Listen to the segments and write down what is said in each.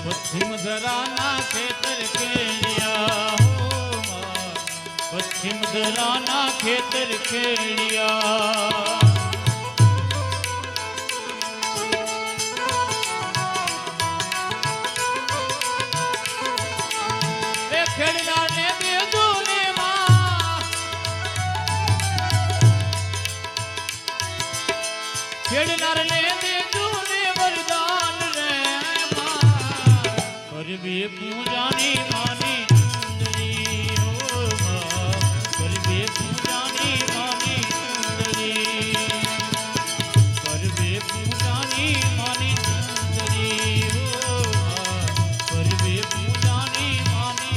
पश्चिम धराना खेतर खेड़िया हो पश्चिम धराना खेतर खेड़िया खेड़ना ने बेदू ने मां खेड़नार ने बेदू ने वरदान रे मां पर भी पूजानी मानी सुंदरी हो मां पर भी पूजानी मानी सुंदरी पर भी पूजानी मानी सुंदरी हो मां पर भी पूजानी मानी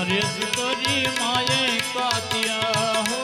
रे सुतरी माये कातिया हो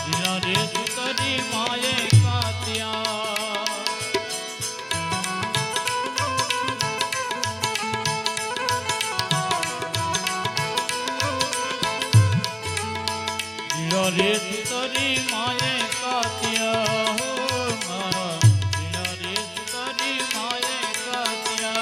जिना रे सुतरी माये कातिया जिना रे सुतरी माये कातिया हो जिना रे सुतरी माये कातिया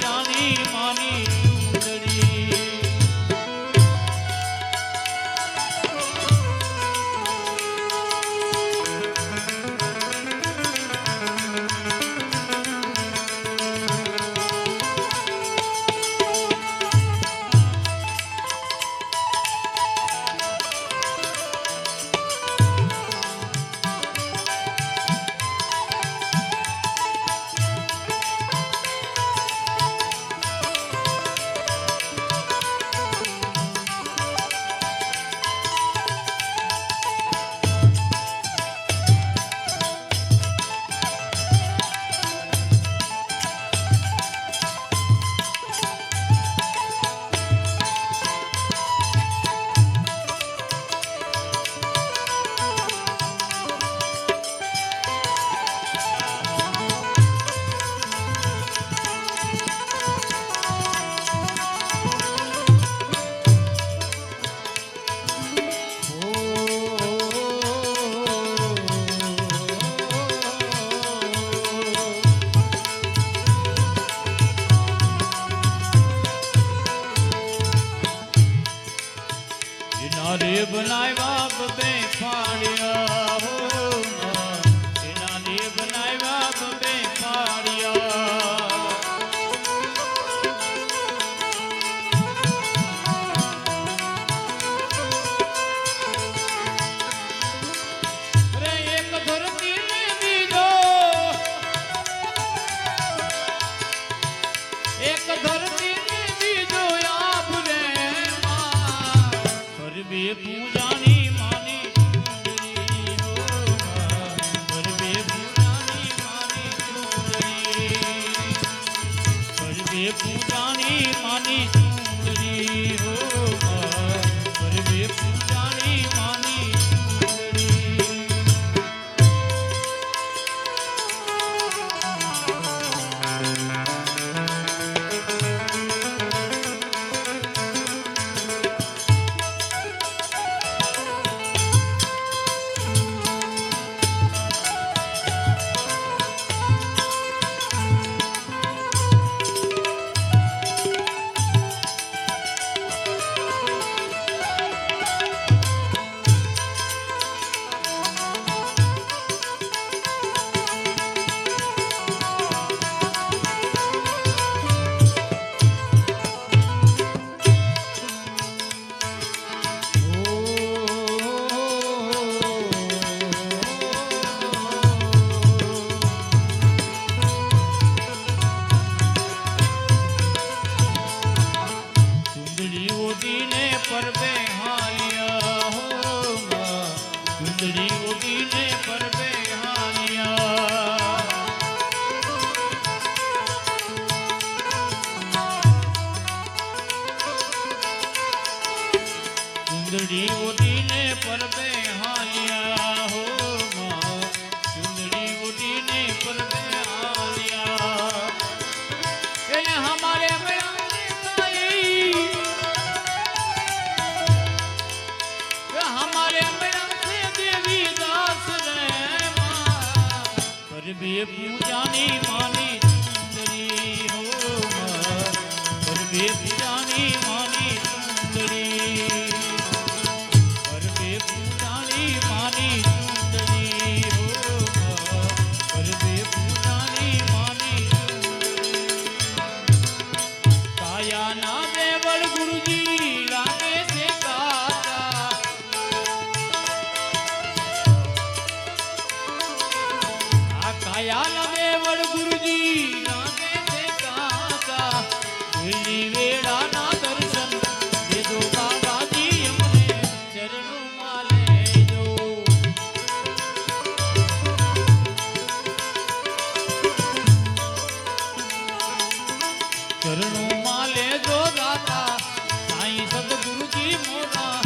जानी मानी सुंदरी ગરબે પૂજાની માની સુંદરી હો ગરબે પૂજાની માની સુંદરી ગરબે પૂજાની માની સુંદરી હો ગરબે પૂજાની માની સુંદરી કાયાના દેવળ ગુરુજી લાગે છે કાકા કાયા દેવળ ગુરુજી લાગે છે કાકા ભૂલી વેળાના દર્શન દેજો બાબાજી અમને ચરણોમાં લેજો ચરણોમાં લેજો દાતા સાईं સદગુરુજી મોરા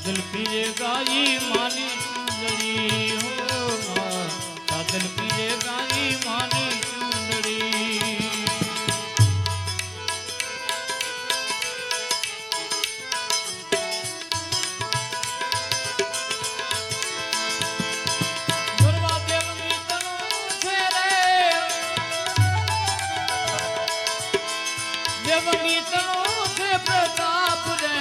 સાદલ પીરે ગાઈ માની સુંદરી હો સાદલ પીરે ગાઈ માની સુંદરી ગરબા દેવની તનો છે રે દેવની તનો છે પ્રતાપ રે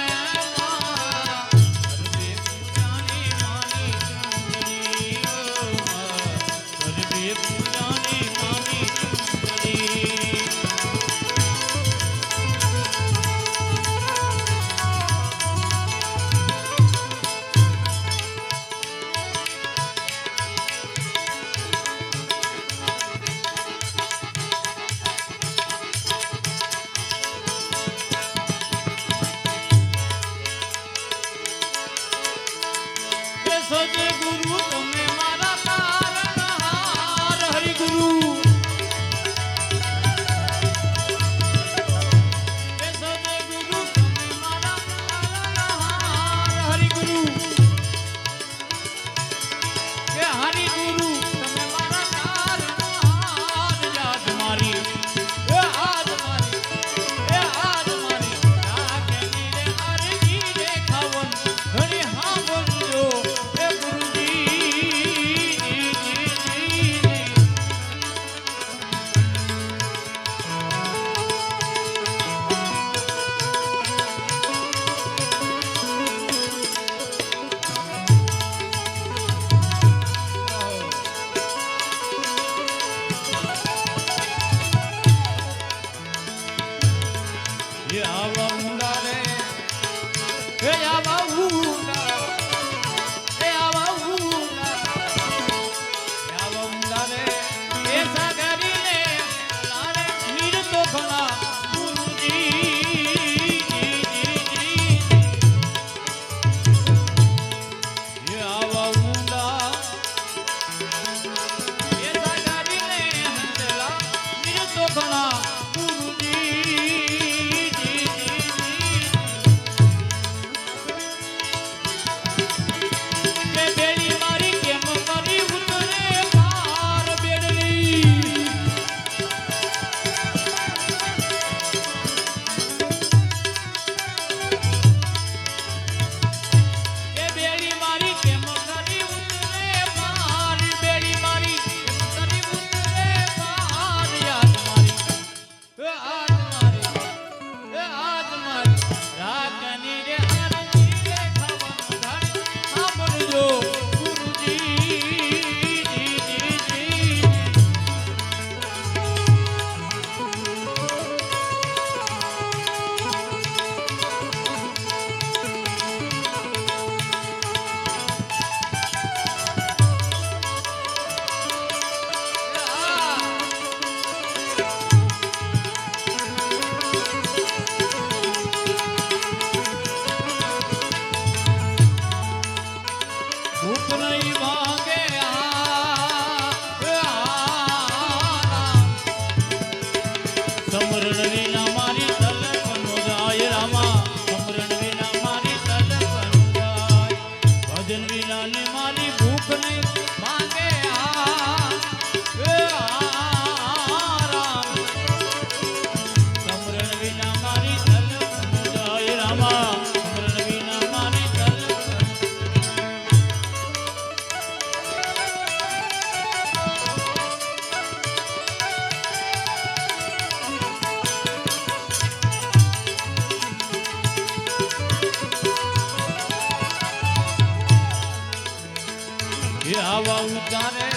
ઉતારે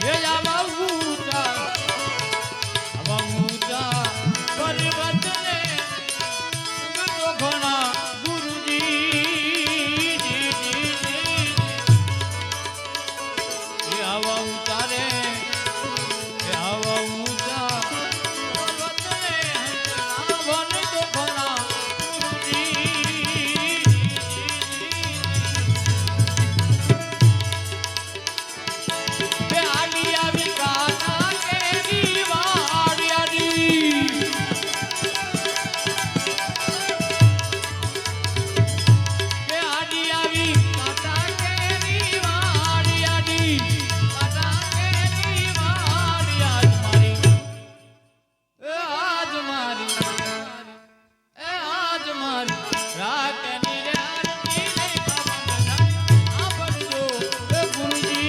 એ આવા ઊંચા પર્વતને તો ઘણા ગુરુજી એ આવા ઉતારે એ આવા ઊંચા પર્વતને વન તો ઘણા ગુરુજી બે આલી આવી કાના કેરી વાડિયારી બે આલી આવી કાના કેરી વાડિયારી કાના કેરી વાડિયારી મારી એ આજ મારી રાખની રે આરતી ને કમન આ પડજો એ ગુરુજી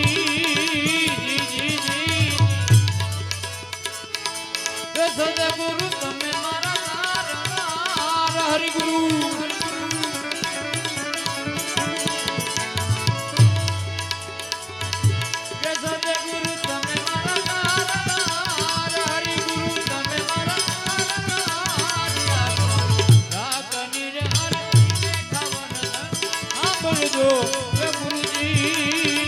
એ સદગુરુ તમે મારા તારનાર હરિગુરુ એ સદગુરુ તમે મારા તારનાર હરિગુરુ તમે મારા તારનાર રાખની રે આરતી ને કમન આ પડજો એ ગુરુજી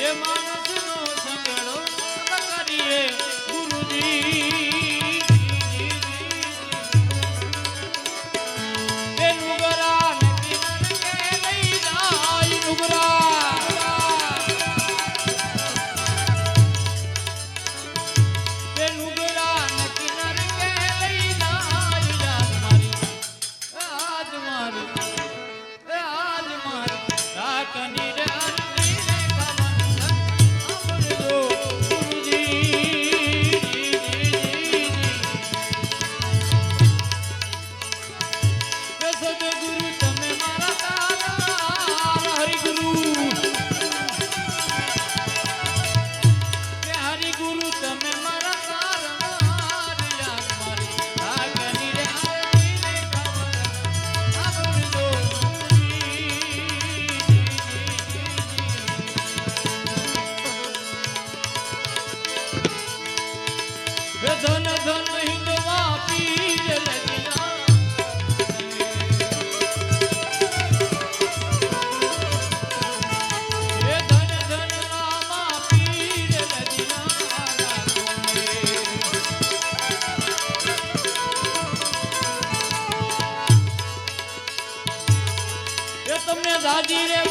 ये मानसनो संगड़ो करिए गुरुजी ए नुगरा ने किरण के नहीं जाई नुगरा ए नुगरा ने किरण के नहीं जाई जात मारी आज मारी राकनी रे धन धन हिंदवा पीर लगिया ये धन धन रामा पीर लगिया ये तुमने दादी रे